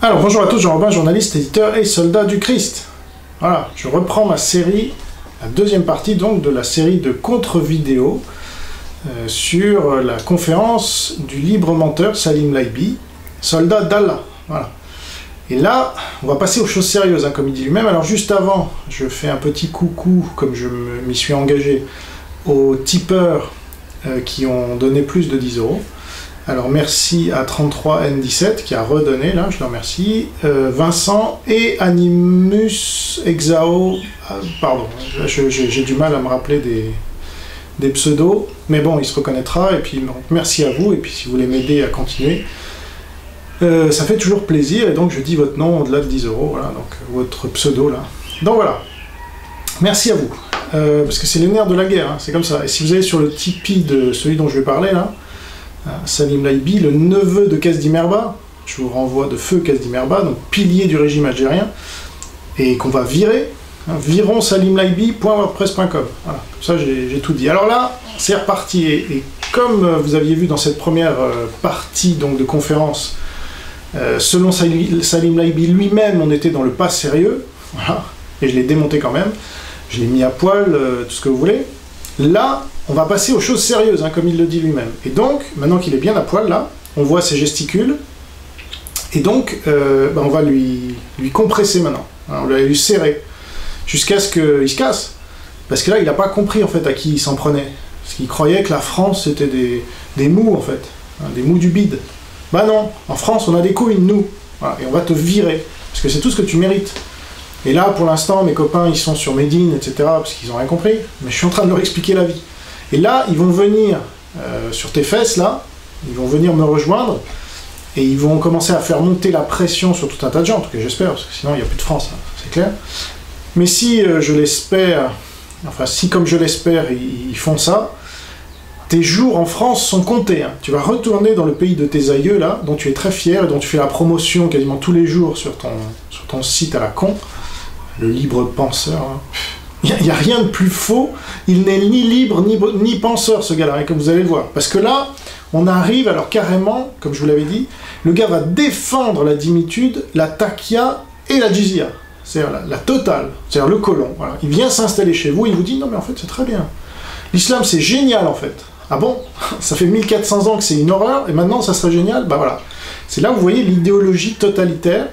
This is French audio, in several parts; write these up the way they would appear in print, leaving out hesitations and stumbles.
Alors bonjour à tous, Jean-Robin, journaliste, éditeur et soldat du Christ. Voilà, je reprends ma série, la deuxième partie donc de la série de contre-vidéos sur la conférence du libre menteur Salim Laibi, soldat d'Allah. Voilà. Et là, on va passer aux choses sérieuses, hein, comme il dit lui-même. Alors juste avant, je fais un petit coucou, comme je m'y suis engagé, aux tipeurs qui ont donné plus de 10 €. Alors merci à 33N17 qui a redonné, là, je le remercie. Vincent et Animus Exao, pardon, j'ai du mal à me rappeler des pseudos, mais bon, il se reconnaîtra, et puis merci à vous, et puis si vous voulez m'aider à continuer, ça fait toujours plaisir, et donc je dis votre nom au-delà de 10 €, voilà, donc votre pseudo, là. Donc voilà, merci à vous, parce que c'est les nerfs de la guerre, hein, c'est comme ça. Et si vous allez sur le Tipeee de celui dont je vais parler, là, Salim Laibi, le neveu de Kasdi Merba, je vous renvoie de feu Kasdi Merba, donc pilier du régime algérien, et qu'on va virer, hein, virons salimlaibi.wordpress.com. Voilà, comme ça j'ai tout dit. Alors là, c'est reparti, et comme vous aviez vu dans cette première partie donc, de conférence, selon Salim Laibi lui-même, on était dans le pas sérieux, voilà, et je l'ai démonté quand même, je l'ai mis à poil, tout ce que vous voulez. Là, on va passer aux choses sérieuses, hein, comme il le dit lui-même. Et donc, maintenant qu'il est bien à poil, là, on voit ses gesticules, et donc, on va lui compresser maintenant, hein, on va lui serrer, jusqu'à ce qu'il se casse. Parce que là, il n'a pas compris, en fait, à qui il s'en prenait. Parce qu'il croyait que la France, c'était des mous, en fait, hein, des mous du bide. Bah non, en France, on a des couilles, nous, voilà, et on va te virer, parce que c'est tout ce que tu mérites. Et là, pour l'instant, mes copains, ils sont sur Médine, etc., parce qu'ils n'ont rien compris, mais je suis en train de leur expliquer la vie. Et là, ils vont venir sur tes fesses, là, ils vont venir me rejoindre, et ils vont commencer à faire monter la pression sur tout un tas de gens, en tout cas j'espère, parce que sinon il n'y a plus de France, hein, c'est clair. Mais si je l'espère, enfin si comme je l'espère, ils font ça, tes jours en France sont comptés. Hein. Tu vas retourner dans le pays de tes aïeux, là, dont tu es très fier, et dont tu fais la promotion quasiment tous les jours sur ton site à la con, le libre penseur, hein. Il n'y a rien de plus faux, il n'est ni libre ni penseur ce gars-là, et comme vous allez le voir. Parce que là, on arrive, alors carrément, comme je vous l'avais dit, le gars va défendre la dimitude, la takia et la jizya. C'est-à-dire la totale, c'est-à-dire le colon. Voilà. Il vient s'installer chez vous, il vous dit, non mais en fait c'est très bien. L'islam c'est génial en fait. Ah bon? Ça fait 1400 ans que c'est une horreur, et maintenant ça serait génial? Bah voilà. C'est là où vous voyez l'idéologie totalitaire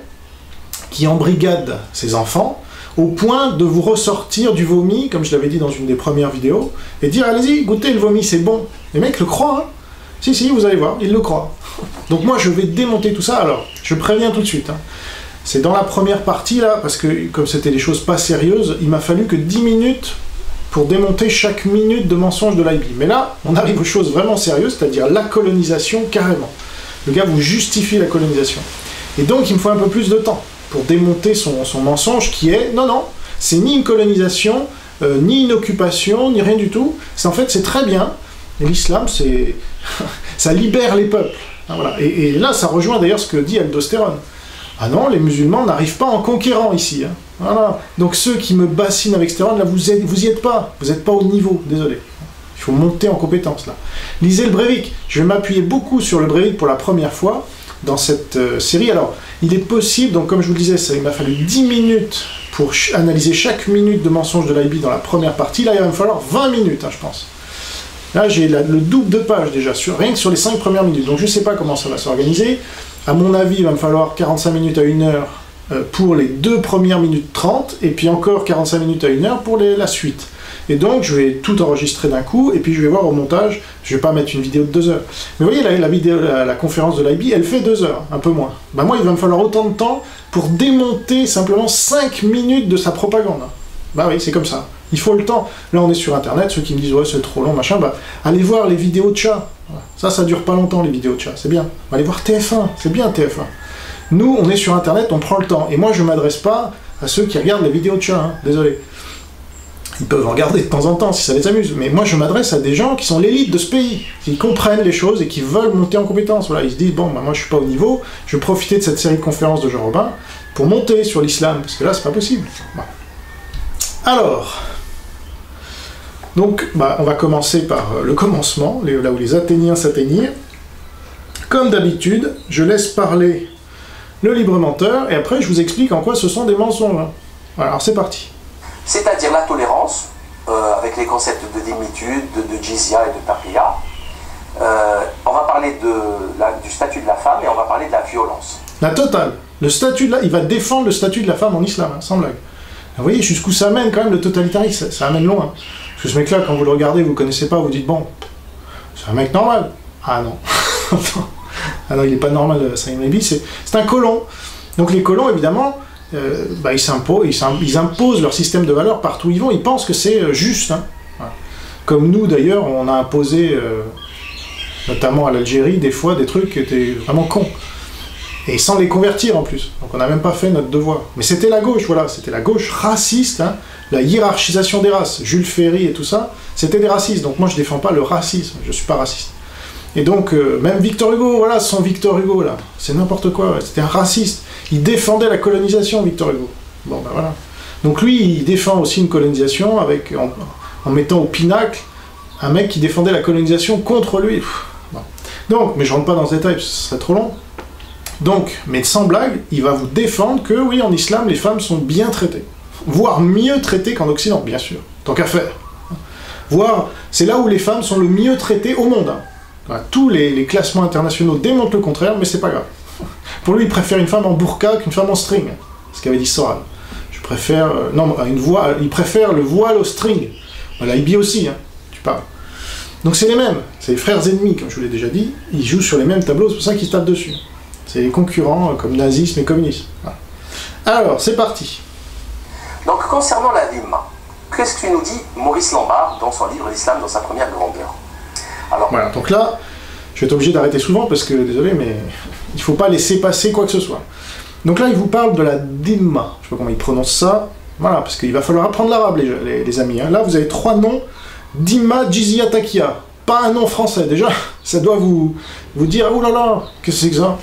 qui embrigade ses enfants, au point de vous ressortir du vomi, comme je l'avais dit dans une des premières vidéos, et dire, allez-y, goûtez le vomi, c'est bon. Les mecs le croient, hein. Si, vous allez voir, ils le croient. Donc moi, je vais démonter tout ça. Alors, je préviens tout de suite, hein. C'est dans la première partie, là, parce que, comme c'était des choses pas sérieuses, il m'a fallu que 10 minutes pour démonter chaque minute de mensonge de Laibi. Mais là, on arrive aux choses vraiment sérieuses, c'est-à-dire la colonisation, carrément. Le gars vous justifie la colonisation. Et donc, il me faut un peu plus de temps pour démonter son mensonge qui est, non, c'est ni une colonisation, ni une occupation, ni rien du tout. En fait, c'est très bien. L'islam, c'est ça libère les peuples. Voilà. Et là, ça rejoint d'ailleurs ce que dit Aldostérone. Ah non, les musulmans n'arrivent pas en conquérant ici. Hein. Voilà. Donc ceux qui me bassinent avec Stérone, là, vous y êtes pas. Vous n'êtes pas au niveau, désolé. Il faut monter en compétence, là. Lisez le Breivik. Je vais m'appuyer beaucoup sur le Breivik pour la première fois dans cette série. Alors, il est possible, donc comme je vous le disais, il m'a fallu 10 minutes pour analyser chaque minute de mensonge de Laibi dans la première partie. Là, il va me falloir 20 minutes, hein, je pense. Là, j'ai le double de pages déjà, rien que sur les 5 premières minutes. Donc, je ne sais pas comment ça va s'organiser. À mon avis, il va me falloir 45 minutes à 1 heure pour les 2 premières minutes 30, et puis encore 45 minutes à 1 heure pour la suite. Et donc, je vais tout enregistrer d'un coup, et puis je vais voir au montage, je vais pas mettre une vidéo de 2 heures. Mais vous voyez, la conférence de Laibi, elle fait 2 heures, un peu moins. Bah moi, il va me falloir autant de temps pour démonter simplement 5 minutes de sa propagande. Bah oui, c'est comme ça. Il faut le temps. Là, on est sur Internet, ceux qui me disent, ouais, c'est trop long, machin, bah, allez voir les vidéos de chat. Voilà. Ça dure pas longtemps, les vidéos de chat, c'est bien. Allez voir TF1, c'est bien TF1. Nous, on est sur Internet, on prend le temps. Et moi, je m'adresse pas à ceux qui regardent les vidéos de chat, hein. Désolé. Ils peuvent en regarder de temps en temps si ça les amuse, mais moi je m'adresse à des gens qui sont l'élite de ce pays, qui comprennent les choses et qui veulent monter en compétence. Voilà, ils se disent, bon, bah, moi je suis pas au niveau, je vais profiter de cette série de conférences de Jean-Robin pour monter sur l'islam, parce que là c'est pas possible. Voilà. Alors, donc bah, on va commencer par le commencement, là où les Athéniens s'atteignirent. Comme d'habitude, je laisse parler le libre menteur, et après je vous explique en quoi ce sont des mensonges. Voilà, alors c'est parti. C'est-à-dire la tolérance, avec les concepts de dhimmitude, de jizya et de taqiyya. On va parler du statut de la femme et on va parler de la violence. La totale. Le statut il va défendre le statut de la femme en islam, hein, sans blague. Vous voyez jusqu'où ça mène quand même le totalitarisme, ça amène loin. Parce que ce mec-là, quand vous le regardez, vous ne connaissez pas, vous dites, bon, c'est un mec normal. Ah non. Ah non, il n'est pas normal, Saïd Nabi, c'est un colon. Donc les colons, évidemment, ils imposent leur système de valeurs partout où ils vont, ils pensent que c'est juste. Hein. Voilà. Comme nous, d'ailleurs, on a imposé, notamment à l'Algérie, des fois, des trucs qui étaient vraiment cons. Et sans les convertir en plus. Donc on n'a même pas fait notre devoir. Mais c'était la gauche, voilà, c'était la gauche raciste, hein, la hiérarchisation des races. Jules Ferry et tout ça, c'était des racistes. Donc moi je défends pas le racisme, je suis pas raciste. Et donc même Victor Hugo, voilà, son Victor Hugo là, c'est n'importe quoi, c'était un raciste. Il défendait la colonisation, Victor Hugo. Bon ben voilà. Donc lui, il défend aussi une colonisation en mettant au pinacle un mec qui défendait la colonisation contre lui. Bon. Donc, mais je rentre pas dans ce détail, ce serait trop long. Donc, mais sans blague, il va vous défendre que, oui, en islam, les femmes sont bien traitées. Voire mieux traitées qu'en Occident, bien sûr. Tant qu'à faire. Voire, c'est là où les femmes sont le mieux traitées au monde. Hein. Voilà, tous les classements internationaux démontrent le contraire, mais c'est pas grave. Pour lui, il préfère une femme en burqa qu'une femme en string. Ce qu'avait dit Soral. Je préfère... il préfère le voile au string. Voilà, Ibi aussi, hein, tu parles. Donc c'est les mêmes. C'est les frères ennemis, comme je vous l'ai déjà dit. Ils jouent sur les mêmes tableaux, c'est pour ça qu'ils se tapent dessus. C'est les concurrents comme nazisme et communisme. Voilà. Alors, c'est parti. Donc, concernant la dhimma, qu'est-ce que nous dit Maurice Lambard dans son livre L'Islam dans sa première grandeur? Alors, voilà, donc là, je vais être obligé d'arrêter souvent parce que, désolé, mais il ne faut pas laisser passer quoi que ce soit. Donc là, il vous parle de la dhimma. Je ne sais pas comment il prononce ça. Voilà, parce qu'il va falloir apprendre l'arabe, les amis. Hein. Là, vous avez 3 noms. Dhimma, jizya, taqiyya. Pas un nom français. Déjà, ça doit vous dire, oh là là, qu'est-ce que c'est que ça?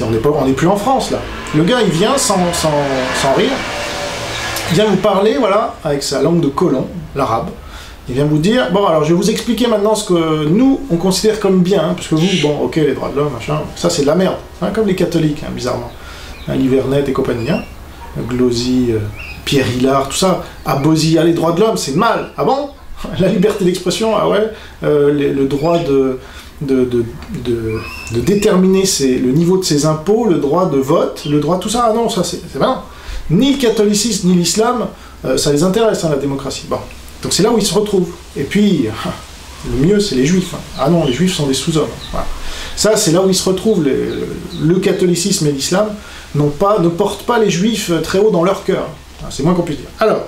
On n'est plus en France, là. Le gars, il vient sans rire. Il vient vous parler, voilà, avec sa langue de colon, l'arabe. Il vient vous dire, bon, alors je vais vous expliquer maintenant ce que nous, on considère comme bien, hein, parce que vous, bon, ok, les droits de l'homme, machin, ça c'est de la merde, hein, comme les catholiques, hein, bizarrement. Hein, Livernet et compagnie, hein, Glosy, Pierre Hillard, tout ça, Abosia, les droits de l'homme, c'est mal. Ah bon? La liberté d'expression, ah ouais, le droit de déterminer le niveau de ses impôts, le droit de vote, le droit... Tout ça, ah non, ça c'est bien. Ni le catholicisme, ni l'islam, ça les intéresse, hein, la démocratie. Bon. Donc c'est là où ils se retrouvent. Et puis, le mieux, c'est les juifs. Hein. Ah non, les juifs sont des sous-hommes. Voilà. Ça, c'est là où ils se retrouvent. Le catholicisme et l'islam ne portent pas les juifs très haut dans leur cœur. C'est moins qu'on puisse dire. Alors,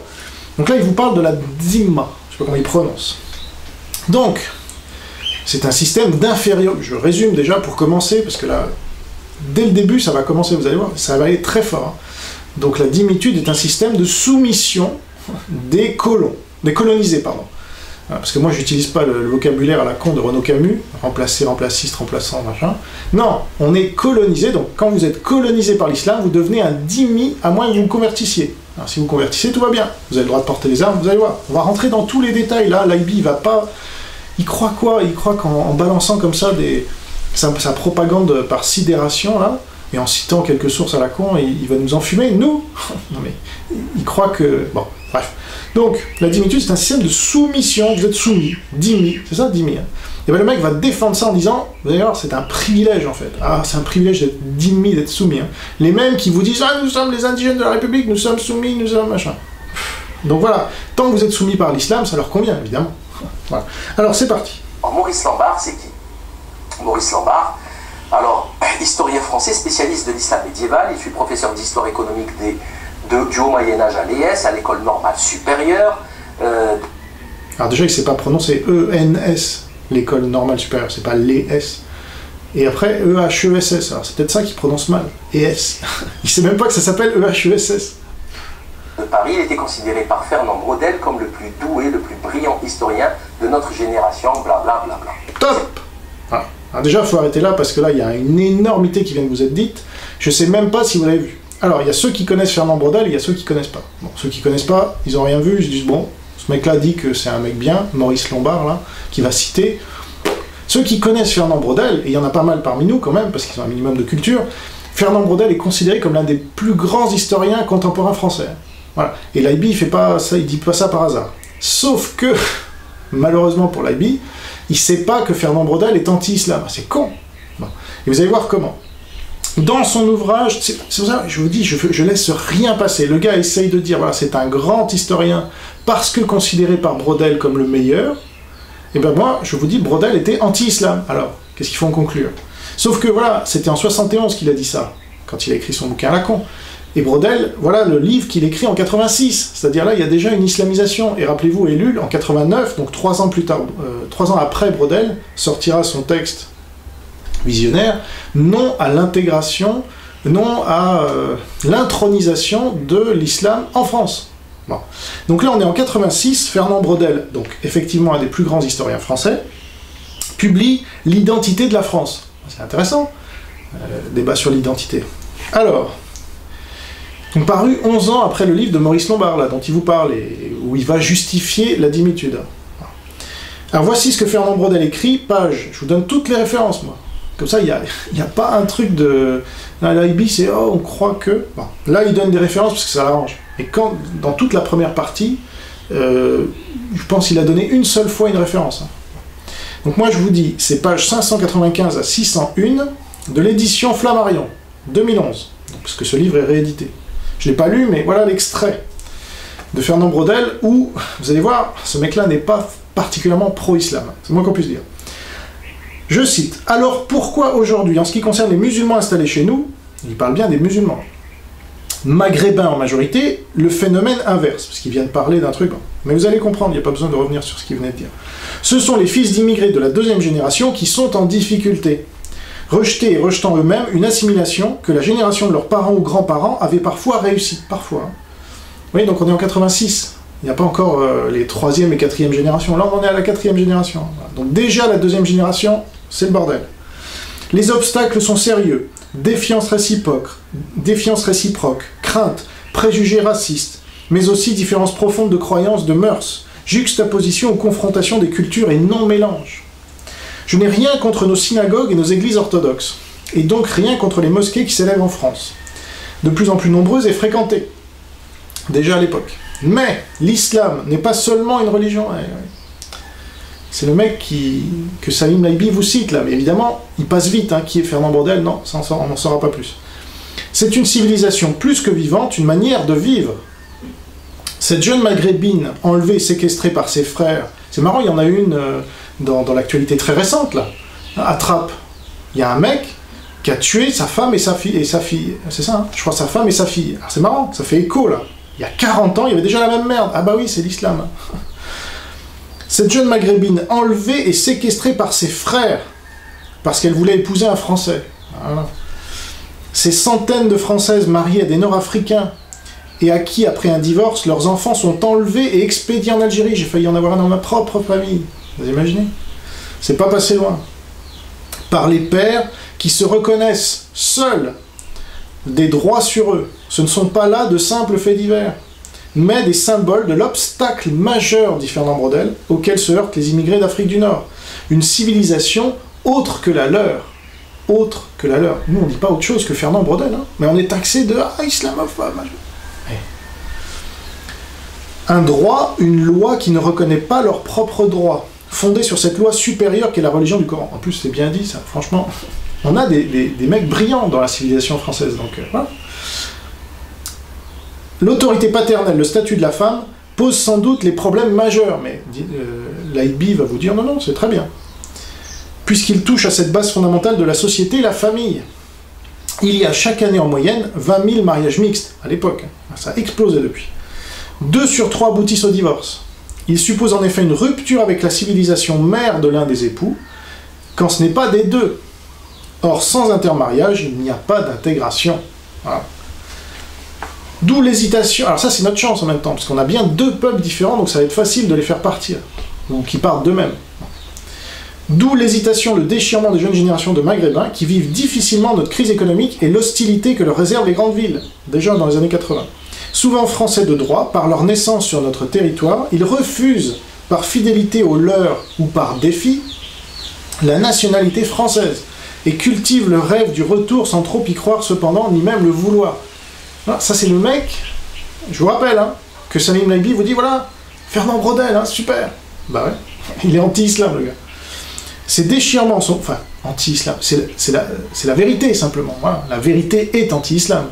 donc là, il vous parle de la dhimma. Je sais pas comment il prononce. Donc, c'est un système d'inférieur. Je résume déjà pour commencer, parce que là, dès le début, ça va commencer, vous allez voir, ça va aller très fort. Hein. Donc la dhimmitude est un système de soumission des colons, des colonisés, pardon. Parce que moi, j'utilise pas le vocabulaire à la con de Renaud Camus, remplacer, remplaciste, remplaçant, machin. Non, on est colonisé, donc quand vous êtes colonisé par l'islam, vous devenez un dhimmi, à moins que vous vous convertissiez. Alors, si vous convertissez, tout va bien. Vous avez le droit de porter les armes, vous allez voir. On va rentrer dans tous les détails, là, l'IB, il va pas... Il croit quoi? Il croit qu'en balançant comme ça sa propagande par sidération, là, et en citant quelques sources à la con, il va nous enfumer, nous? Non mais, il croit que... Bon, bref. Donc, la dhimmitude, c'est un système de soumission, vous êtes soumis, dhimmi, c'est ça, dhimmi, hein. Et bien le mec va défendre ça en disant, vous allez voir, c'est un privilège en fait. Ah, c'est un privilège d'être dhimmi, d'être soumis. Hein. Les mêmes qui vous disent, ah, nous sommes les indigènes de la République, nous sommes soumis, nous sommes machin. Donc voilà, tant que vous êtes soumis par l'islam, ça leur convient, évidemment. Voilà. Alors, c'est parti. Alors, Maurice Lambard, c'est qui? Maurice Lambard, alors, historien français, spécialiste de l'islam médiéval, il fut professeur d'histoire économique du Haut Moyen-Âge à l'ES, à l'école normale supérieure. Alors déjà, il ne sait pas prononcer ENS, l'école normale supérieure, c'est pas l'ES. Et après, EHESS, alors c'est peut-être ça qu'il prononce mal, ES. Il ne sait même pas que ça s'appelle EHESS. De Paris, il était considéré par Fernand Braudel comme le plus doué, le plus brillant historien de notre génération, blablabla. Top. Voilà. Alors déjà, il faut arrêter là, parce que là, il y a une énormité qui vient de vous être dite. Je ne sais même pas si vous l'avez vu. Alors, il y a ceux qui connaissent Fernand Braudel, et il y a ceux qui ne connaissent pas. Bon, ceux qui ne connaissent pas, ils n'ont rien vu, ils se disent, bon, ce mec-là dit que c'est un mec bien, Maurice Lombard, là, qui va citer. Ceux qui connaissent Fernand Braudel, et il y en a pas mal parmi nous quand même, parce qu'ils ont un minimum de culture, Fernand Braudel est considéré comme l'un des plus grands historiens contemporains français. Voilà. Et Laibi, il dit pas ça par hasard. Sauf que, malheureusement pour Laibi, il sait pas que Fernand Braudel est anti-islam. C'est con. Bon. Et vous allez voir comment. Dans son ouvrage, c'est pour ça que je vous dis, je laisse rien passer. Le gars essaye de dire, voilà, c'est un grand historien parce que considéré par Braudel comme le meilleur. Et ben moi, je vous dis, Braudel était anti-islam. Alors, qu'est-ce qu'il faut en conclure? Sauf que voilà, c'était en 71 qu'il a dit ça, quand il a écrit son bouquin à la con. Et Braudel, voilà le livre qu'il écrit en 86, c'est-à-dire là, il y a déjà une islamisation. Et rappelez-vous, Ellul, en 89, donc 3 ans plus tard, 3 ans après Braudel, sortira son texte visionnaire, non à l'intégration, non à l'intronisation de l'islam en France. Bon. Donc là, on est en 86, Fernand Braudel, donc effectivement un des plus grands historiens français, publie l'identité de la France. C'est intéressant, débat sur l'identité. Alors, donc paru 11 ans après le livre de Maurice Lombard, là, dont il vous parle, et où il va justifier la dimitude. Alors voici ce que Fernand Braudel écrit, page, je vous donne toutes les références, moi. Comme ça, il n'y a pas un truc de... Laibi, c'est « oh, on croit que... » Bon, là, il donne des références parce que ça l'arrange. Et quand, dans toute la première partie, je pense qu'il a donné une seule fois une référence. Donc moi je vous dis, c'est page 595 à 601 de l'édition Flammarion, 2011, parce que ce livre est réédité. Je ne l'ai pas lu, mais voilà l'extrait de Fernand Braudel, où, vous allez voir, ce mec-là n'est pas particulièrement pro-islam, c'est le moins qu'on puisse dire. Je cite, « Alors pourquoi aujourd'hui, en ce qui concerne les musulmans installés chez nous, il parle bien des musulmans, maghrébins en majorité, le phénomène inverse, parce qu'il vient de parler d'un truc, mais vous allez comprendre, il n'y a pas besoin de revenir sur ce qu'il venait de dire. Ce sont les fils d'immigrés de la deuxième génération qui sont en difficulté, rejetés et rejetant eux-mêmes une assimilation que la génération de leurs parents ou grands-parents avait parfois réussi. Parfois. Oui, donc on est en 86. Il n'y a pas encore les 3e et 4e générations. Là, on en est à la 4e génération. Donc déjà, la deuxième génération, c'est le bordel. Les obstacles sont sérieux. Défiance réciproque, crainte, préjugés racistes, mais aussi différences profondes de croyances, de mœurs, juxtaposition ou confrontation des cultures et non-mélange. Je n'ai rien contre nos synagogues et nos églises orthodoxes, et donc rien contre les mosquées qui s'élèvent en France, de plus en plus nombreuses et fréquentées, déjà à l'époque. Mais l'islam n'est pas seulement une religion. C'est le mec que Salim Laibi vous cite là, mais évidemment, il passe vite, hein, qui est Fernand Braudel, non, on n'en saura pas plus. C'est une civilisation plus que vivante, une manière de vivre. Cette jeune maghrébine, enlevée et séquestrée par ses frères, c'est marrant, il y en a une dans l'actualité très récente, là, à Trappes. Il y a un mec qui a tué sa femme et sa fille, c'est ça, hein, je crois sa femme et sa fille. Alors c'est marrant, ça fait écho, là. Il y a 40 ans, il y avait déjà la même merde. Ah bah oui, c'est l'islam. Cette jeune maghrébine, enlevée et séquestrée par ses frères, parce qu'elle voulait épouser un Français. Voilà. Ces centaines de Françaises mariées à des Nord-Africains, et à qui, après un divorce, leurs enfants sont enlevés et expédiés en Algérie. J'ai failli en avoir un dans ma propre famille. Vous imaginez? C'est pas passé loin. Par les pères qui se reconnaissent seuls des droits sur eux. Ce ne sont pas là de simples faits divers, mais des symboles de l'obstacle majeur, dit Fernand Braudel, auquel se heurtent les immigrés d'Afrique du Nord. Une civilisation autre que la leur. Autre que la leur. Nous, on ne dit pas autre chose que Fernand Braudel, hein, mais on est taxé de « ah, islamophobe ». Un droit, une loi qui ne reconnaît pas leurs propres droits, fondée sur cette loi supérieure qu'est la religion du Coran. En plus, c'est bien dit, ça, franchement. On a des mecs brillants dans la civilisation française, donc voilà. L'autorité paternelle, le statut de la femme, pose sans doute les problèmes majeurs, mais Laibi va vous dire non, non, c'est très bien. Puisqu'il touche à cette base fondamentale de la société, la famille. Il y a chaque année en moyenne 20 000 mariages mixtes, à l'époque. Ça a explosé depuis. 2 sur 3 aboutissent au divorce. Il suppose en effet une rupture avec la civilisation mère de l'un des époux, quand ce n'est pas des deux. Or, sans intermariage, il n'y a pas d'intégration. Voilà. D'où l'hésitation. Alors ça, c'est notre chance en même temps, parce qu'on a bien 2 peuples différents, donc ça va être facile de les faire partir, ou qui partent d'eux-mêmes. D'où l'hésitation, le déchirement des jeunes générations de Maghrébins, qui vivent difficilement notre crise économique et l'hostilité que leur réservent les grandes villes, déjà dans les années 80. Souvent français de droit, par leur naissance sur notre territoire, ils refusent, par fidélité aux leurs ou par défi, la nationalité française, et cultive le rêve du retour sans trop y croire cependant, ni même le vouloir. Voilà, ça c'est le mec, je vous rappelle, hein, que Salim Laibi vous dit, voilà, Fernand Braudel, hein, super. Bah ouais, il est anti-islam le gars. Ces déchirements sont... Enfin, anti-islam, c'est la vérité simplement. Voilà. La vérité est anti-islam.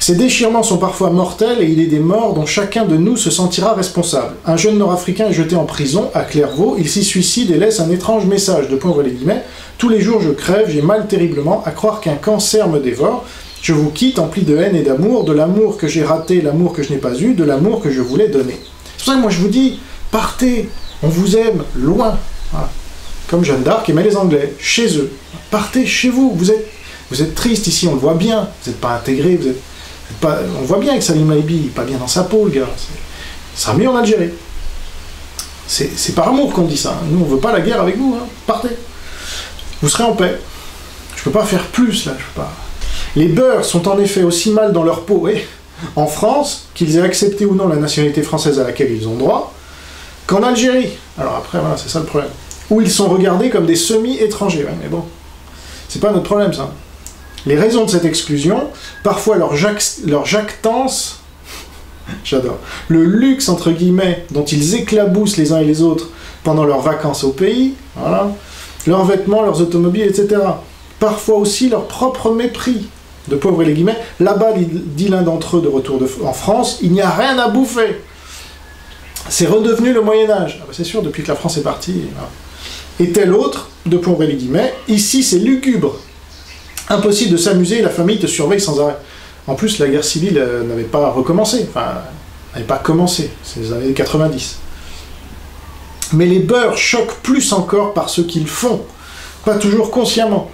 Ces déchirements sont parfois mortels et il est des morts dont chacun de nous se sentira responsable. Un jeune nord-africain est jeté en prison à Clairvaux, il s'y suicide et laisse un étrange message, de pauvres les guillemets. Tous les jours je crève, j'ai mal terriblement à croire qu'un cancer me dévore. Je vous quitte empli de haine et d'amour, de l'amour que j'ai raté, l'amour que je n'ai pas eu, de l'amour que je voulais donner. C'est pour ça que moi je vous dis, partez, on vous aime, loin. Voilà. Comme Jeanne d'Arc aimait les Anglais, chez eux. Partez chez vous, vous êtes triste ici, on le voit bien, vous n'êtes pas intégré, vous êtes pas, on voit bien que Salim Laibi n'est pas bien dans sa peau, le gars. Il sera mieux en Algérie. C'est par amour qu'on dit ça. Nous, on ne veut pas la guerre avec vous. Hein. Partez. Vous serez en paix. Je ne peux pas faire plus, là. Je peux pas. Les Beurs sont en effet aussi mal dans leur peau, en France, qu'ils aient accepté ou non la nationalité française à laquelle ils ont droit, qu'en Algérie. Alors après, voilà, c'est ça le problème. Où ils sont regardés comme des semi-étrangers. Ouais, mais bon, c'est pas notre problème, ça. Les raisons de cette exclusion, parfois leur jactance, j'adore, le luxe, entre guillemets, dont ils éclaboussent les uns et les autres pendant leurs vacances au pays, voilà, leurs vêtements, leurs automobiles, etc. Parfois aussi leur propre mépris, de pauvres et les guillemets. Là-bas, dit l'un d'entre eux de retour en France, il n'y a rien à bouffer. C'est redevenu le Moyen-Âge. Ah ben c'est sûr, depuis que la France est partie. Voilà. Et tel autre, de pauvres et les guillemets, ici c'est lugubre. Impossible de s'amuser, la famille te surveille sans arrêt. En plus, la guerre civile n'avait pas recommencé, enfin, n'avait pas commencé, c'est les années 90. Mais les Beurs choquent plus encore par ce qu'ils font, pas toujours consciemment,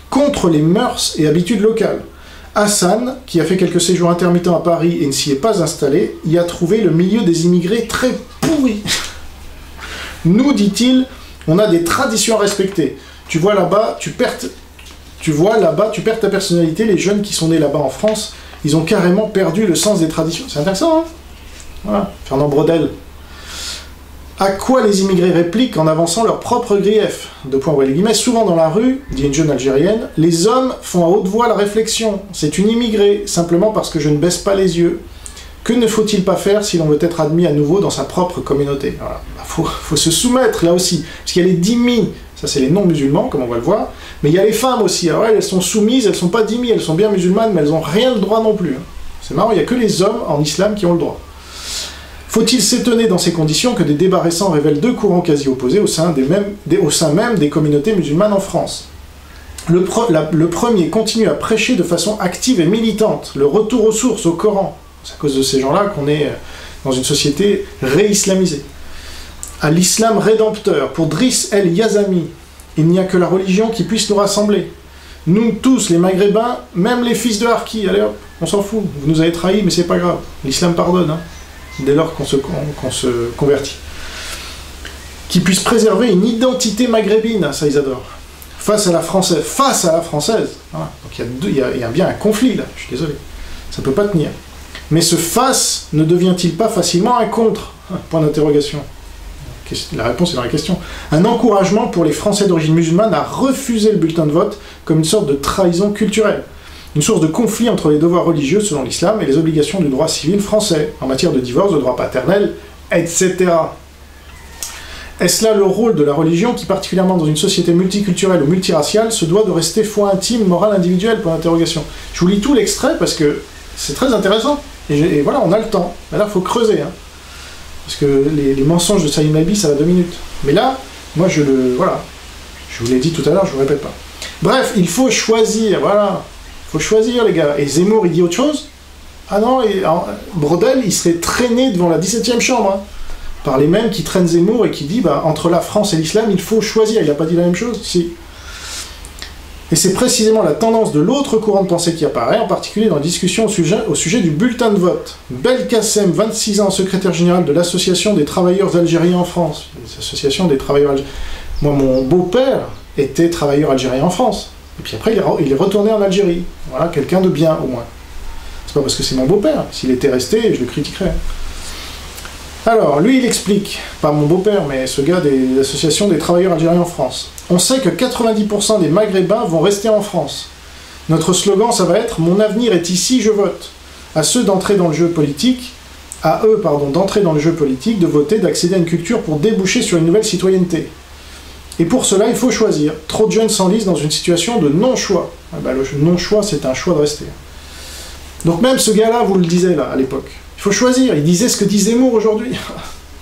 contre les mœurs et habitudes locales. Hassan, qui a fait quelques séjours intermittents à Paris et ne s'y est pas installé, y a trouvé le milieu des immigrés très pourri. Nous, dit-il, on a des traditions à respecter. Tu vois là-bas, tu perds ta personnalité. Les jeunes qui sont nés là-bas en France, ils ont carrément perdu le sens des traditions. C'est intéressant, hein? Voilà, Fernand Braudel. À quoi les immigrés répliquent en avançant leurs propres griefs? De points les guillemets, souvent dans la rue, dit une jeune Algérienne, les hommes font à haute voix la réflexion. C'est une immigrée, simplement parce que je ne baisse pas les yeux. Que ne faut-il pas faire si l'on veut être admis à nouveau dans sa propre communauté? Voilà. Faut se soumettre là aussi, parce qu'il y a les dhimmis, ça c'est les non-musulmans, comme on va le voir, mais il y a les femmes aussi. Alors elles sont soumises, elles sont pas dhimmis, elles sont bien musulmanes, mais elles n'ont rien le droit non plus. C'est marrant, il n'y a que les hommes en islam qui ont le droit. Faut-il s'étonner dans ces conditions que des débats récents révèlent deux courants quasi opposés au sein même des communautés musulmanes en France? Le premier continue à prêcher de façon active et militante le retour aux sources, au Coran. C'est à cause de ces gens-là qu'on est dans une société réislamisée. À l'islam rédempteur, pour Driss el-Yazami, il n'y a que la religion qui puisse nous rassembler. Nous tous, les Maghrébins, même les fils de Harki, allez hop, on s'en fout, vous nous avez trahis, mais c'est pas grave. L'islam pardonne, hein, dès lors qu'on se convertit. Qui puisse préserver une identité maghrébine, ça ils adorent. Face à la française. Voilà. Donc il y a bien un conflit là, je suis désolé. Ça peut pas tenir. Mais ce face ne devient-il pas facilement un contre? Point d'interrogation. La réponse est dans la question. Un encouragement pour les Français d'origine musulmane à refuser le bulletin de vote comme une sorte de trahison culturelle. Une source de conflit entre les devoirs religieux selon l'islam et les obligations du droit civil français, en matière de divorce, de droit paternel, etc. Est-ce là le rôle de la religion qui, particulièrement dans une société multiculturelle ou multiraciale, se doit de rester foi intime, morale individuelle? Point d'interrogation. Je vous lis tout l'extrait parce que c'est très intéressant. Et voilà, on a le temps. Mais là, il faut creuser. Hein. Parce que les mensonges de Salim Laibi, ça va 2 minutes. Mais là, moi, voilà. Je vous l'ai dit tout à l'heure, je ne vous répète pas. Bref, il faut choisir, voilà. Il faut choisir, les gars. Et Zemmour, il dit autre chose? Ah non, Braudel, il serait traîné devant la 17e chambre. Hein, par les mêmes qui traînent Zemmour et qui dit, bah, entre la France et l'islam, il faut choisir. Il n'a pas dit la même chose? Si. Et c'est précisément la tendance de l'autre courant de pensée qui apparaît, en particulier dans la discussion au sujet du bulletin de vote. Belkacem, 26 ans, secrétaire général de l'Association des travailleurs algériens en France. L'association des travailleurs algériens. Moi, mon beau-père était travailleur algérien en France. Et puis après, il est retourné en Algérie. Voilà, quelqu'un de bien, au moins. C'est pas parce que c'est mon beau-père. S'il était resté, je le critiquerais. Alors, lui, il explique, pas mon beau-père, mais ce gars de l'Association des travailleurs algériens en France. On sait que 90% des Maghrébins vont rester en France. Notre slogan, ça va être « Mon avenir est ici, je vote ». À ceux d'entrer dans le jeu politique, d'entrer dans le jeu politique, de voter, d'accéder à une culture pour déboucher sur une nouvelle citoyenneté. Et pour cela, il faut choisir. Trop de jeunes s'enlisent dans une situation de non-choix. Ah ben, le non-choix, c'est un choix de rester. Donc même ce gars-là, vous le disiez là, à l'époque. Il faut choisir. Il disait ce que dit Zemmour aujourd'hui.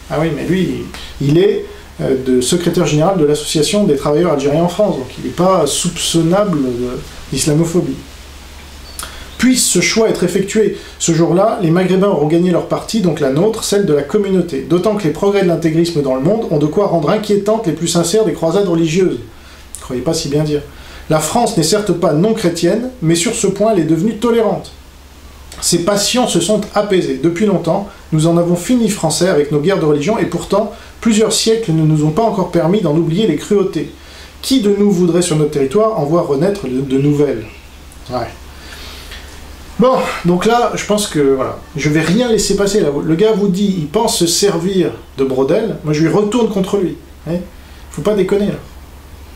Ah oui, mais lui, il est de secrétaire général de l'association des travailleurs algériens en France, donc il n'est pas soupçonnable d'islamophobie. Puisse ce choix être effectué ce jour-là, les Maghrébins auront gagné leur partie, donc la nôtre, celle de la communauté. D'autant que les progrès de l'intégrisme dans le monde ont de quoi rendre inquiétantes les plus sincères des croisades religieuses. Ne croyez pas si bien dire. La France n'est certes pas non chrétienne, mais sur ce point, elle est devenue tolérante. Ces passions se sont apaisées. Depuis longtemps, nous en avons fini français avec nos guerres de religion, et pourtant, plusieurs siècles ne nous ont pas encore permis d'en oublier les cruautés. Qui de nous voudrait sur notre territoire en voir renaître de nouvelles? Ouais. Bon, donc là, je pense que, voilà, je vais rien laisser passer, là. Le gars vous dit, il pense se servir de Brodel, moi je lui retourne contre lui. Hein, faut pas déconner, là.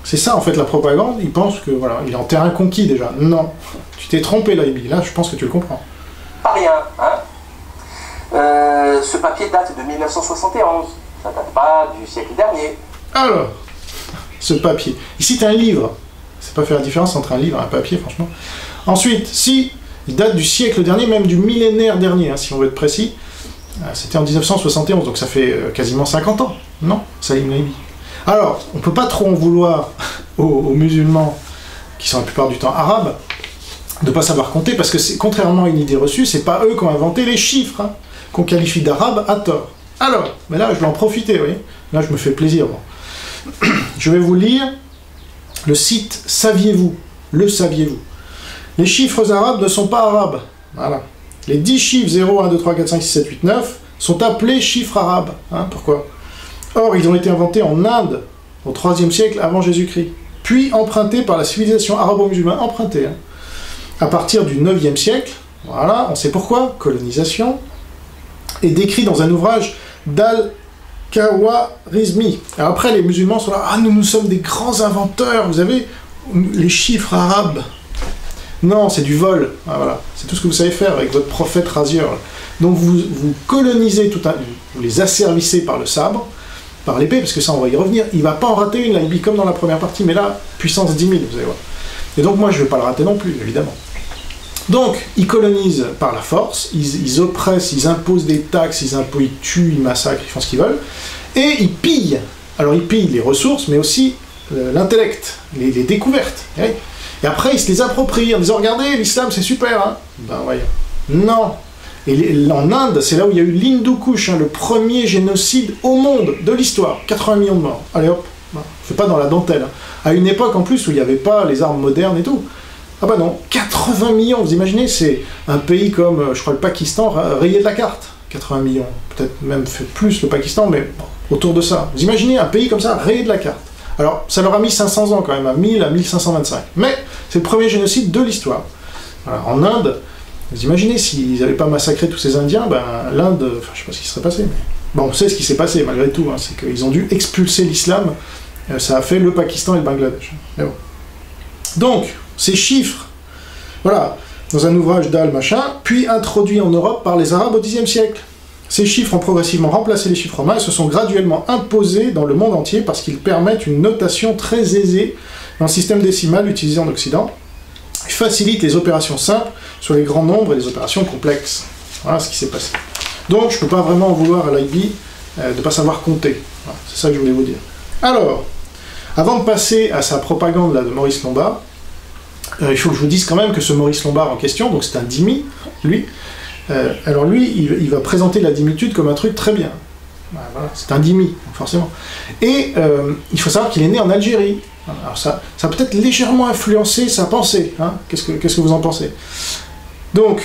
C'est ça, en fait, la propagande, il pense que, voilà, il est en terrain conquis, déjà. Non, tu t'es trompé, là, Ibi, là, je pense que tu le comprends. Pas rien, hein. Ce papier date de 1971, ça date pas du siècle dernier. Alors, ce papier. Ici, t'as un livre. C'est pas faire la différence entre un livre et un papier, franchement. Ensuite, si... il date du siècle dernier, même du millénaire dernier, hein, si on veut être précis. C'était en 1971, donc ça fait quasiment 50 ans. Non, Salim Laybi. Alors, on ne peut pas trop en vouloir aux musulmans, qui sont la plupart du temps arabes, de ne pas savoir compter, parce que, contrairement à une idée reçue, c'est pas eux qui ont inventé les chiffres, hein, qu'on qualifie d'arabes à tort. Alors, mais là, je vais en profiter, vous voyez. Là, je me fais plaisir. Bon. Je vais vous lire le site Saviez-vous. Le saviez-vous. Les chiffres arabes ne sont pas arabes. Voilà. Les 10 chiffres 0, 1, 2, 3, 4, 5, 6, 7, 8, 9 sont appelés chiffres arabes. Hein, pourquoi? Or, ils ont été inventés en Inde au IIIe siècle avant Jésus-Christ, puis empruntés par la civilisation arabo-musulmane, empruntés. Hein. À partir du IXe siècle, voilà, on sait pourquoi, colonisation, est décrit dans un ouvrage d'Al-Khawarizmi. Alors après, les musulmans sont là, ah, nous sommes des grands inventeurs, vous avez les chiffres arabes. Non, c'est du vol. Ah, voilà. C'est tout ce que vous savez faire avec votre prophète rasieur. Donc vous colonisez tout un... Vous les asservissez par le sabre, par l'épée, parce que ça, on va y revenir. Il ne va pas en rater une, là, il comme dans la première partie, mais là, puissance 10 000, vous allez voir. Et donc moi, je ne vais pas le rater non plus, évidemment. Donc, ils colonisent par la force, ils oppressent, ils imposent des taxes, ils tuent, ils massacrent, ils font ce qu'ils veulent, et ils pillent. Alors, ils pillent les ressources, mais aussi l'intellect, les découvertes. Et après, ils se les approprient en disant « Regardez, l'islam, c'est super, hein !» Ben voyons. Non. Et en Inde, c'est là où il y a eu l'Hindu Kush, hein, le premier génocide au monde de l'histoire. 80 millions de morts. Allez hop, on fait pas dans la dentelle. Hein. À une époque, en plus, où il n'y avait pas les armes modernes et tout. Ah bah non, 80 millions, vous imaginez, c'est un pays comme, je crois, le Pakistan, rayé de la carte. 80 millions. Peut-être même fait plus le Pakistan, mais bon, autour de ça. Vous imaginez un pays comme ça, rayé de la carte. Alors, ça leur a mis 500 ans quand même, à 1000 à 1525. Mais c'est le premier génocide de l'histoire. Voilà, en Inde, vous imaginez s'ils n'avaient pas massacré tous ces Indiens, ben l'Inde, enfin je sais pas ce qui serait passé, mais... Bon, on sait ce qui s'est passé malgré tout, hein, c'est qu'ils ont dû expulser l'islam, ça a fait le Pakistan et le Bangladesh. Mais bon. Donc, ces chiffres, voilà, dans un ouvrage d'Al-Machin, puis introduits en Europe par les Arabes au Xe siècle. Ces chiffres ont progressivement remplacé les chiffres romains et se sont graduellement imposés dans le monde entier parce qu'ils permettent une notation très aisée dans le système décimal utilisé en Occident. Ils facilitent les opérations simples sur les grands nombres et les opérations complexes. Voilà ce qui s'est passé. Donc, je ne peux pas vraiment en vouloir à l'IB de ne pas savoir compter. Voilà, c'est ça que je voulais vous dire. Alors, avant de passer à sa propagande là, de Maurice Lombard, il faut que je vous dise quand même que ce Maurice Lombard en question, donc c'est un dhimmi, lui, alors lui, il va présenter la dhimitude comme un truc très bien. Voilà, c'est un dhimmi, forcément. Et il faut savoir qu'il est né en Algérie. Alors ça a peut-être légèrement influencé sa pensée. Hein. Qu'est-ce que vous en pensez? Donc,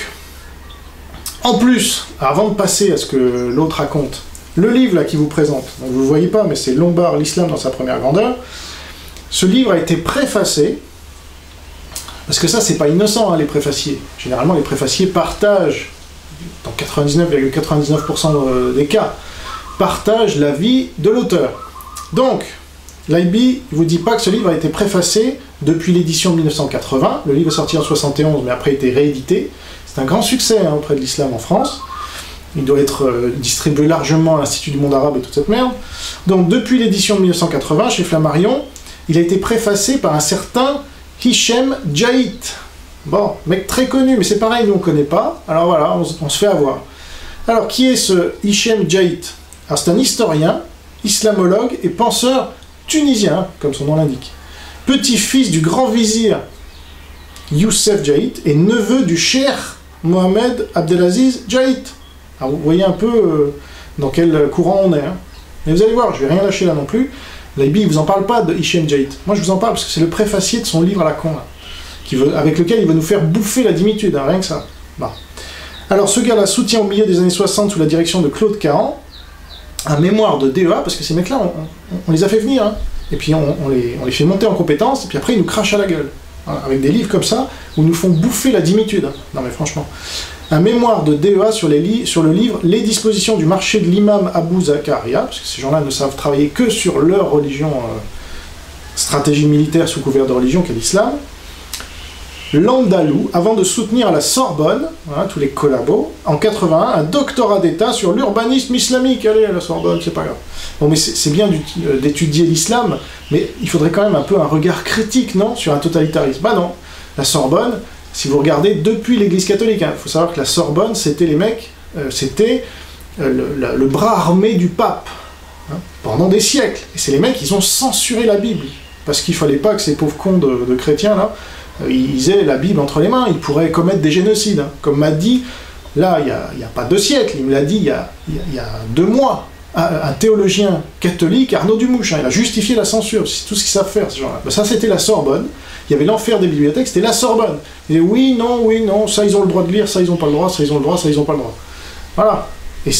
en plus, avant de passer à ce que l'autre raconte, le livre là qu'il vous présente, donc vous ne le voyez pas, mais c'est Lombard, l'islam dans sa première grandeur. Ce livre a été préfacé, parce que ça, c'est pas innocent, hein, les préfaciers. Généralement, les préfaciers partagent, dans 99,99% des cas, partagent l'avis de l'auteur. Donc, Laibi ne vous dit pas que ce livre a été préfacé depuis l'édition de 1980. Le livre est sorti en 71, mais après a été réédité. C'est un grand succès hein, auprès de l'islam en France. Il doit être distribué largement à l'Institut du monde arabe et toute cette merde. Donc depuis l'édition de 1980, chez Flammarion, il a été préfacé par un certain Hichem Djaït. Bon, mec très connu, mais c'est pareil, nous on ne connaît pas. Alors voilà, on se fait avoir. Alors qui est ce Hichem Djaït? Alors c'est un historien, islamologue et penseur tunisien, comme son nom l'indique. Petit-fils du grand vizir Youssef Djaït et neveu du cheikh Mohamed Abdelaziz Djaït. Alors vous voyez un peu dans quel courant on est. Hein. Mais vous allez voir, je ne vais rien lâcher là non plus. Laibi, il ne vous en parle pas de Hichem Djaït. Moi je vous en parle parce que c'est le préfacier de son livre à la con, là, avec lequel il va nous faire bouffer la dimitude, hein, rien que ça. Bon. Alors ce gars-là soutient au milieu des années 60 sous la direction de Claude Cahan un mémoire de DEA, parce que ces mecs-là, on les a fait venir, hein, et puis on les fait monter en compétences, et puis après ils nous crachent à la gueule. Voilà, avec des livres comme ça, où ils nous font bouffer la dimitude. Hein. Non mais franchement. Un mémoire de DEA sur le livre « Les dispositions du marché de l'imam Abou Zakaria », parce que ces gens-là ne savent travailler que sur leur religion, stratégie militaire sous couvert de religion, qu'est l'islam. L'Andalou, avant de soutenir à la Sorbonne, voilà, tous les collabos, en 81, un doctorat d'État sur l'urbanisme islamique. Allez, à la Sorbonne, c'est pas grave. Bon, mais c'est bien d'étudier l'islam, mais il faudrait quand même un peu un regard critique, non, sur un totalitarisme. Bah non, la Sorbonne, si vous regardez, depuis l'Église catholique, il faut savoir que la Sorbonne, c'était les mecs, c'était le bras armé du pape, hein, pendant des siècles. Et c'est les mecs, ils ont censuré la Bible, parce qu'il fallait pas que ces pauvres cons de chrétiens, là, ils aient la Bible entre les mains, ils pourraient commettre des génocides. Hein. Comme m'a dit, là, il n'y a pas 2 siècles, il me l'a dit il y a 2 mois, un théologien catholique, Arnaud Dumouche, hein, il a justifié la censure, c'est tout ce qu'ils savent faire, ces gens-là. Ben, ça, c'était la Sorbonne, il y avait l'enfer des bibliothèques, c'était la Sorbonne. Et oui, non, ça, ils ont le droit de lire, ça, ils n'ont pas le droit, ça, ils ont le droit, ça, ils n'ont pas le droit. Voilà. Et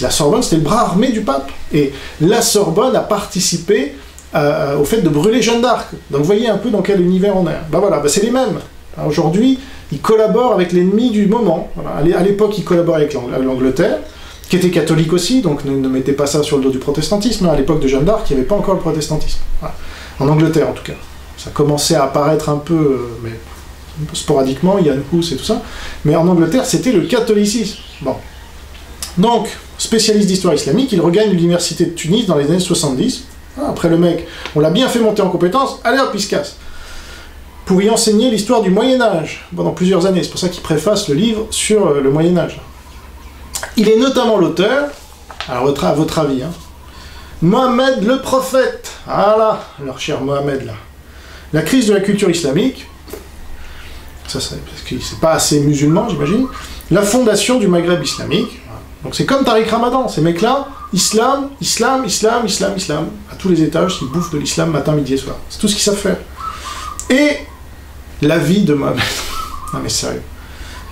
la Sorbonne, c'était le bras armé du pape. Et la Sorbonne a participé au fait de brûler Jeanne d'Arc. Donc vous voyez un peu dans quel univers on est. Ben voilà, ben c'est les mêmes. Aujourd'hui, ils collaborent avec l'ennemi du moment. Voilà. À l'époque, ils collaboraient avec l'Angleterre, qui était catholique aussi, donc ne mettez pas ça sur le dos du protestantisme. À l'époque de Jeanne d'Arc, il n'y avait pas encore le protestantisme. Voilà. En Angleterre, en tout cas. Ça commençait à apparaître un peu, mais un peu sporadiquement, Yann Hus et tout ça. Mais en Angleterre, c'était le catholicisme. Bon. Donc, spécialiste d'histoire islamique, il regagne l'université de Tunis dans les années 70. Après le mec, on l'a bien fait monter en compétence, allez hop, il se casse. Pour y enseigner l'histoire du Moyen-Âge pendant plusieurs années. C'est pour ça qu'il préface le livre sur le Moyen-Âge. Il est notamment l'auteur, alors à votre avis, hein, Mohamed le prophète. Ah là, leur cher Mohamed là. La crise de la culture islamique, ça c'est parce que c'est pas assez musulman, j'imagine. La fondation du Maghreb islamique. Donc c'est comme Tariq Ramadan, ces mecs-là, islam, à tous les étages, ils bouffent de l'islam matin, midi et soir. C'est tout ce qu'ils savent faire. Et la vie de Mohamed. Non mais sérieux.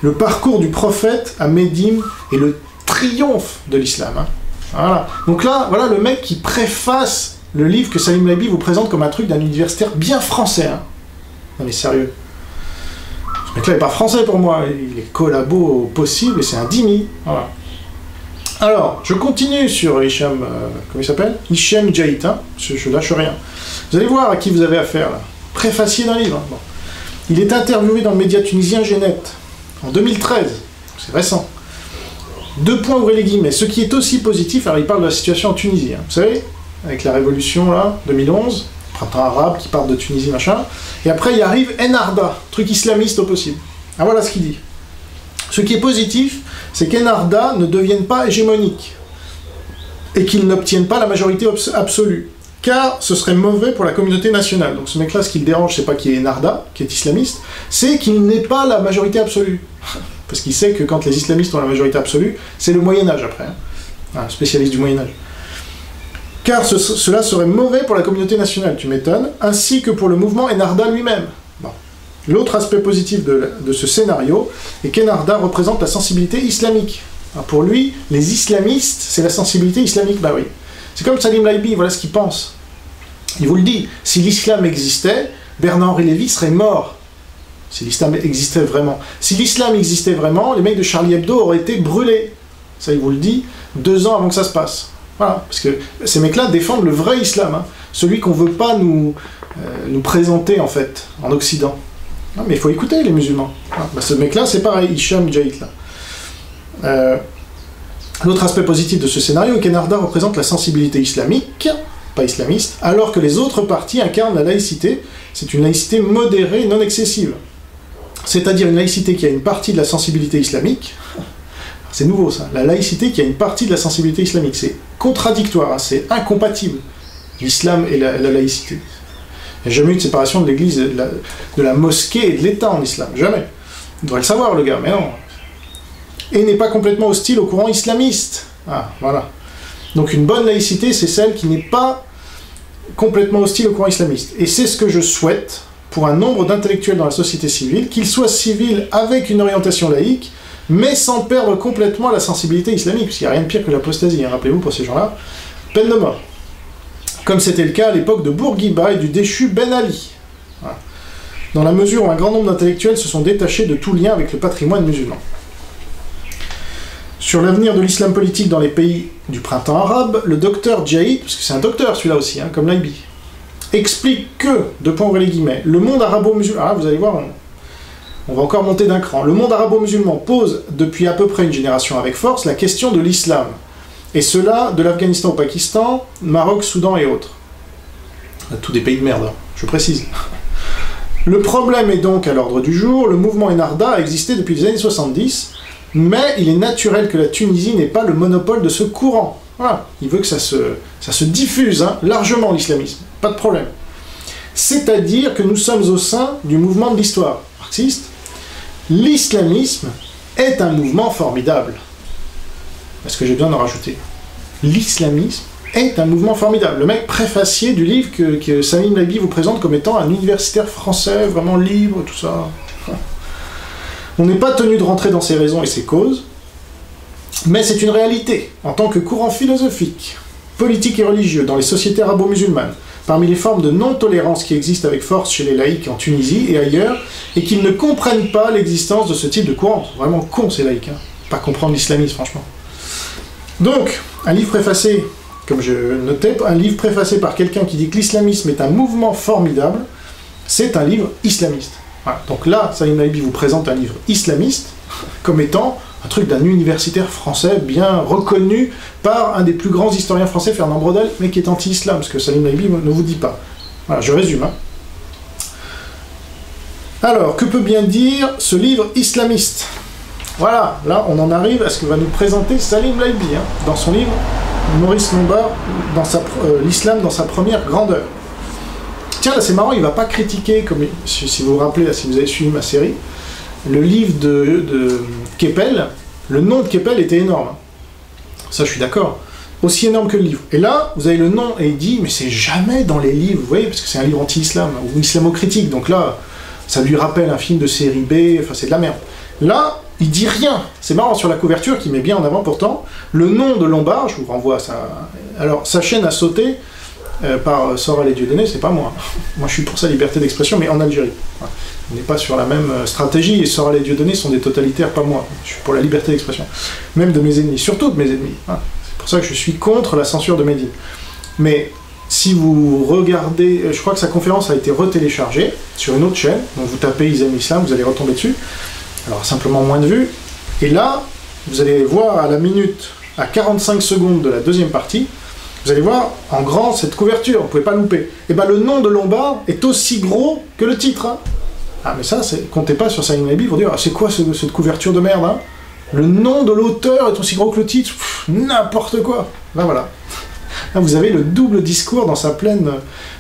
Le parcours du prophète à Médine et le triomphe de l'islam. Hein. Voilà. Donc là, voilà le mec qui préface le livre que Salim Laibi vous présente comme un truc d'un universitaire bien français. Hein. Non mais sérieux. Ce mec-là n'est pas français pour moi. Il est collabo au possible et c'est un dhimmi. Voilà. Alors, je continue sur Hichem, comment il s'appelle? Hichem Djaït, hein, je lâche rien. Vous allez voir à qui vous avez affaire, là. Préfacier d'un livre. Hein. Bon. Il est interviewé dans le média tunisien Genet, en 2013, c'est récent. 2 points, ouvrez les guillemets. Ce qui est aussi positif, alors il parle de la situation en Tunisie, hein. Vous savez, avec la révolution, là, 2011, printemps arabe qui part de Tunisie, machin, et après il arrive Enarda, truc islamiste au possible. Ah voilà ce qu'il dit. Ce qui est positif, c'est qu'Enarda ne devienne pas hégémonique et qu'il n'obtienne pas la majorité absolue, car ce serait mauvais pour la communauté nationale. Donc ce mec-là, ce qui le dérange, c'est pas qu'il y ait Enarda, qui est islamiste, c'est qu'il n'ait pas la majorité absolue. Parce qu'il sait que quand les islamistes ont la majorité absolue, c'est le Moyen-Âge après, hein. Un spécialiste du Moyen-Âge. Car cela serait mauvais pour la communauté nationale, tu m'étonnes, ainsi que pour le mouvement Enarda lui-même. Bon. L'autre aspect positif de ce scénario est qu'Enarda représente la sensibilité islamique. Alors pour lui, les islamistes, c'est la sensibilité islamique. Bah oui. C'est comme Salim Laibi, voilà ce qu'il pense. Il vous le dit, si l'islam existait, Bernard-Henri Lévy serait mort. Si l'islam existait vraiment. Si l'islam existait vraiment, les mecs de Charlie Hebdo auraient été brûlés. Ça, il vous le dit, 2 ans avant que ça se passe. Voilà, parce que ces mecs-là défendent le vrai islam, hein, celui qu'on ne veut pas nous présenter, en fait, en Occident. Non, mais il faut écouter les musulmans. Voilà. Bah, ce mec-là, c'est pareil, Hicham Djaït, là. L'autre aspect positif de ce scénario est qu'Enarda représente la sensibilité islamique, pas islamiste, alors que les autres partis incarnent la laïcité. C'est une laïcité modérée, non excessive. C'est-à-dire une laïcité qui a une partie de la sensibilité islamique. C'est nouveau ça, la laïcité qui a une partie de la sensibilité islamique. C'est contradictoire, hein, c'est incompatible, l'islam et la laïcité. Il n'y a jamais eu de séparation de l'église, de la mosquée et de l'État en islam, jamais. Il devrait le savoir le gars, mais non. Et n'est pas complètement hostile au courant islamiste. Ah, voilà. Donc une bonne laïcité, c'est celle qui n'est pas complètement hostile au courant islamiste. Et c'est ce que je souhaite pour un nombre d'intellectuels dans la société civile, qu'ils soient civils avec une orientation laïque, mais sans perdre complètement la sensibilité islamique, parce qu'il n'y a rien de pire que l'apostasie, hein, rappelez-vous, pour ces gens-là, peine de mort. Comme c'était le cas à l'époque de Bourguiba et du déchu Ben Ali. Voilà. Dans la mesure où un grand nombre d'intellectuels se sont détachés de tout lien avec le patrimoine musulman. Sur l'avenir de l'islam politique dans les pays du printemps arabe, le docteur Djaït, parce que c'est un docteur celui-là aussi, hein, comme Laibi, explique que, le monde arabo-musulman, ah, vous allez voir, on va encore monter d'un cran, le monde arabo-musulman pose depuis à peu près une génération avec force la question de l'islam, et cela de l'Afghanistan au Pakistan, Maroc, Soudan et autres. Tous des pays de merde, hein, je précise. Le problème est donc à l'ordre du jour, le mouvement Enarda a existé depuis les années 70, mais il est naturel que la Tunisie n'ait pas le monopole de ce courant. Voilà, il veut que ça se diffuse hein, largement l'islamisme, pas de problème. C'est-à-dire que nous sommes au sein du mouvement de l'histoire marxiste. L'islamisme est un mouvement formidable. Est-ce que j'ai besoin d'en rajouter? L'islamisme est un mouvement formidable. Le mec préfacier du livre que Salim Laibi vous présente comme étant un universitaire français, vraiment libre, tout ça. On n'est pas tenu de rentrer dans ses raisons et ses causes, mais c'est une réalité, en tant que courant philosophique, politique et religieux dans les sociétés arabo-musulmanes, parmi les formes de non-tolérance qui existent avec force chez les laïcs en Tunisie et ailleurs, et qu'ils ne comprennent pas l'existence de ce type de courant. C'est vraiment con ces laïcs, hein. Pas comprendre l'islamisme, franchement. Donc, un livre préfacé, comme je notais, un livre préfacé par quelqu'un qui dit que l'islamisme est un mouvement formidable, c'est un livre islamiste. Voilà. Donc là, Salim Laibi vous présente un livre islamiste comme étant un truc d'un universitaire français bien reconnu par un des plus grands historiens français, Fernand Braudel, mais qui est anti-islam, parce que Salim Laibi ne vous dit pas. Voilà, je résume. Hein. Alors, que peut bien dire ce livre islamiste? Voilà, là, on en arrive à ce que va nous présenter Salim Laibi, hein, dans son livre Maurice Lombard, l'islam dans sa première grandeur. Tiens, là, c'est marrant, il ne va pas critiquer, comme si vous vous rappelez, là, si vous avez suivi ma série, le livre de Keppel, le nom de Keppel était énorme. Ça, je suis d'accord. Aussi énorme que le livre. Et là, vous avez le nom, et il dit, mais c'est jamais dans les livres, vous voyez, parce que c'est un livre anti-islam, ou islamo-critique, donc là, ça lui rappelle un film de série B, enfin, c'est de la merde. Là, il dit rien. C'est marrant, sur la couverture, qui met bien en avant, pourtant, le nom de Lombard, je vous renvoie à ça. Alors, sa chaîne a sauté par Soral et Dieudonné, c'est pas moi. Moi, je suis pour sa liberté d'expression, mais en Algérie. On n'est pas sur la même stratégie, et Soral et Dieudonné sont des totalitaires, pas moi. Je suis pour la liberté d'expression. Même de mes ennemis, surtout de mes ennemis. C'est pour ça que je suis contre la censure de Médine. Mais si vous regardez, je crois que sa conférence a été retéléchargée sur une autre chaîne, donc vous tapez Islam Islam, vous allez retomber dessus. Alors simplement moins de vues. Et là, vous allez voir à la minute, à 45 secondes de la deuxième partie, vous allez voir en grand cette couverture, vous ne pouvez pas louper. Et bien le nom de Lombard est aussi gros que le titre. Hein. Ah mais ça, comptez pas sur Salim Laibi pour dire, ah, c'est quoi cette couverture de merde hein. Le nom de l'auteur est aussi gros que le titre, n'importe quoi. Là voilà. Là vous avez le double discours dans sa pleine...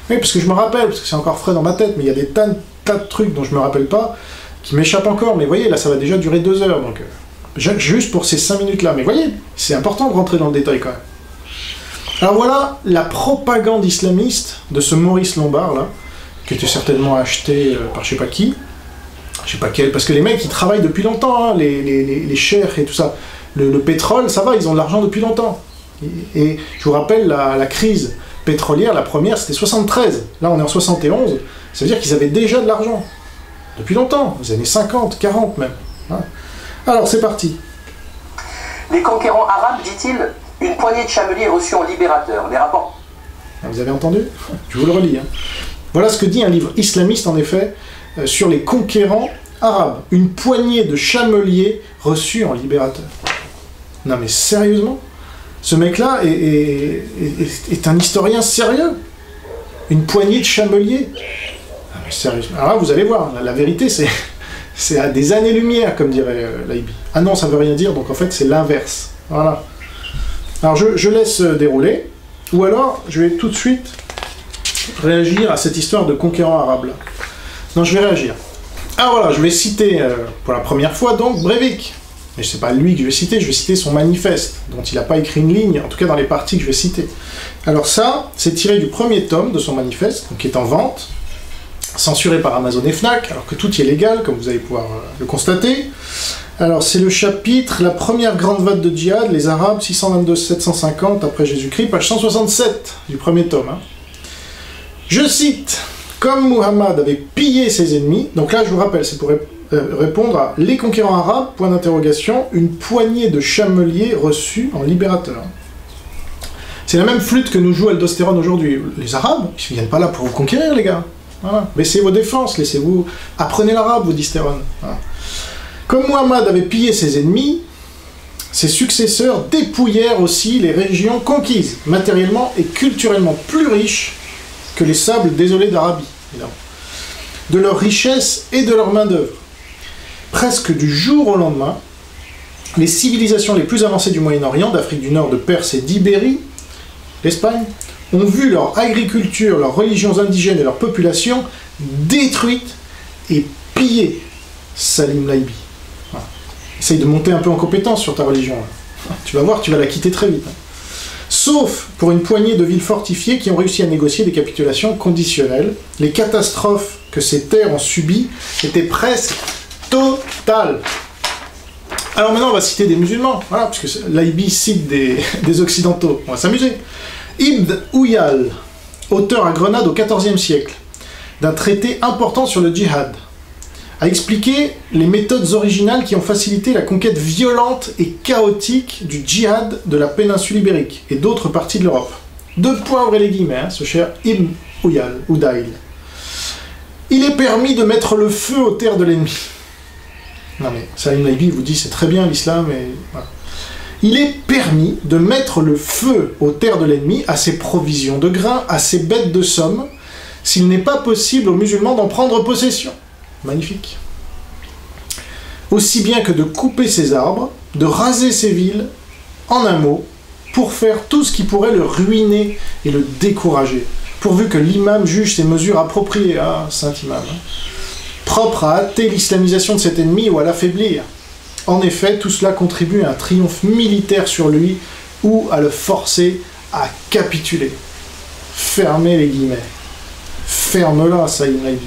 Oui, parce que je me rappelle, parce que c'est encore frais dans ma tête, mais il y a des tas de trucs dont je me rappelle pas, qui m'échappent encore, mais vous voyez, là ça va déjà durer 2 heures, donc juste pour ces 5 minutes-là. Mais vous voyez, c'est important de rentrer dans le détail quand même. Alors voilà la propagande islamiste de ce Maurice Lombard, là, qui était certainement acheté par je sais pas qui, je sais pas quel, parce que les mecs, ils travaillent depuis longtemps, hein, les cheikhs et tout ça. Le pétrole, ça va, ils ont de l'argent depuis longtemps. Et je vous rappelle, la crise pétrolière, la première, c'était 73. Là, on est en 71, ça veut dire qu'ils avaient déjà de l'argent. Depuis longtemps, les années 50, 40 même. Hein. Alors, c'est parti. Les conquérants arabes, dit-il, une poignée de chameliers reçus en libérateurs. Les rapports... Vous avez entendu? Je vous le relis. Hein. Voilà ce que dit un livre islamiste, en effet, sur les conquérants arabes. Une poignée de chameliers reçus en libérateurs. Non mais sérieusement? Ce mec-là est un historien sérieux? Une poignée de chameliers? Non mais sérieusement. Alors là, vous allez voir, la vérité, c'est à des années-lumière, comme dirait Laibi. Ah non, ça veut rien dire, donc en fait, c'est l'inverse. Voilà. Alors je laisse dérouler, ou alors je vais tout de suite réagir à cette histoire de conquérant arabe. Là. Non, je vais réagir. Ah voilà, je vais citer pour la première fois donc Breivik. Mais c'est pas lui que je vais citer son manifeste, dont il n'a pas écrit une ligne, en tout cas dans les parties que je vais citer. Alors ça, c'est tiré du premier tome de son manifeste, donc qui est en vente, censuré par Amazon et Fnac, alors que tout y est légal, comme vous allez pouvoir le constater. Alors c'est le chapitre « La première grande vague de djihad, les Arabes, 622-750 après Jésus-Christ », page 167 du premier tome. Hein. Je cite, « Comme Muhammad avait pillé ses ennemis », donc là je vous rappelle, c'est pour répondre à « Les conquérants arabes, point d'interrogation, une poignée de chameliers reçus en libérateurs ». C'est la même flûte que nous joue Aldostérone aujourd'hui. Les Arabes, ils ne viennent pas là pour vous conquérir, les gars. Voilà. Baissez vos défenses, laissez-vous... Apprenez l'arabe, vous dit Stéron. Voilà. Comme Muhammad avait pillé ses ennemis, ses successeurs dépouillèrent aussi les régions conquises, matériellement et culturellement plus riches que les sables désolés d'Arabie, évidemment, de leur richesse et de leur main-d'œuvre. Presque du jour au lendemain, les civilisations les plus avancées du Moyen-Orient, d'Afrique du Nord, de Perse et d'Ibérie, l'Espagne, ont vu leur agriculture, leurs religions indigènes et leur population détruites et pillées. Salim Laibi. Voilà. Essaye de monter un peu en compétence sur ta religion. Là. Tu vas voir, tu vas la quitter très vite. Hein. Sauf pour une poignée de villes fortifiées qui ont réussi à négocier des capitulations conditionnelles. Les catastrophes que ces terres ont subies étaient presque totales. Alors maintenant, on va citer des musulmans, voilà, puisque Laibi cite des occidentaux. On va s'amuser. Ibn Ouyal, auteur à Grenade au XIVe siècle, d'un traité important sur le djihad, a expliqué les méthodes originales qui ont facilité la conquête violente et chaotique du djihad de la péninsule ibérique et d'autres parties de l'Europe. Deux points, ouvrez les guillemets, hein, ce cher Ibn Ouyal, Oudaïl. Il est permis de mettre le feu aux terres de l'ennemi. Non mais, Salim Laibi vous dit c'est très bien l'islam, et voilà. Il est permis de mettre le feu aux terres de l'ennemi, à ses provisions de grains, à ses bêtes de somme, s'il n'est pas possible aux musulmans d'en prendre possession. Magnifique. Aussi bien que de couper ses arbres, de raser ses villes, en un mot, pour faire tout ce qui pourrait le ruiner et le décourager, pourvu que l'imam juge ces mesures appropriées, ah, saint imam, hein, propres à hâter l'islamisation de cet ennemi ou à l'affaiblir. En effet, tout cela contribue à un triomphe militaire sur lui ou à le forcer à capituler. Fermez les guillemets. Ferme-la, Saïd Laibi.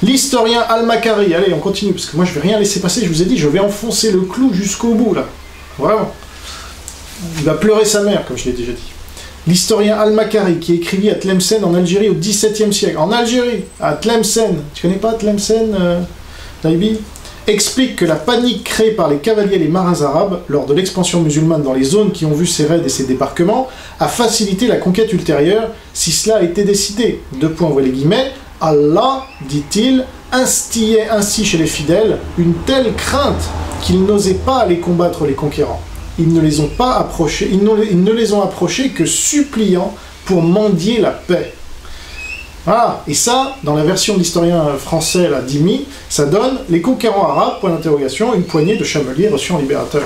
L'historien Al-Makari, allez, on continue, parce que moi je vais rien laisser passer, je vous ai dit, je vais enfoncer le clou jusqu'au bout, là. Vraiment. Il va pleurer sa mère, comme je l'ai déjà dit. L'historien Al-Makari, qui écrivit à Tlemcen en Algérie au XVIIe siècle. En Algérie, à Tlemcen. Tu connais pas Tlemcen, Laibi ? Explique que la panique créée par les cavaliers et les marins arabes lors de l'expansion musulmane dans les zones qui ont vu ces raids et ces débarquements a facilité la conquête ultérieure si cela a été décidé. Deux points, ouvrez les guillemets. Allah, dit-il, instillait ainsi chez les fidèles une telle crainte qu'ils n'osaient pas aller combattre les conquérants. Ils ne les ont pas approchés, ils ne les ont approchés que suppliant pour mendier la paix. Voilà, et ça, dans la version de l'historien français, la Dimi, ça donne les conquérants arabes, point d'interrogation, une poignée de chameliers reçus en libérateurs.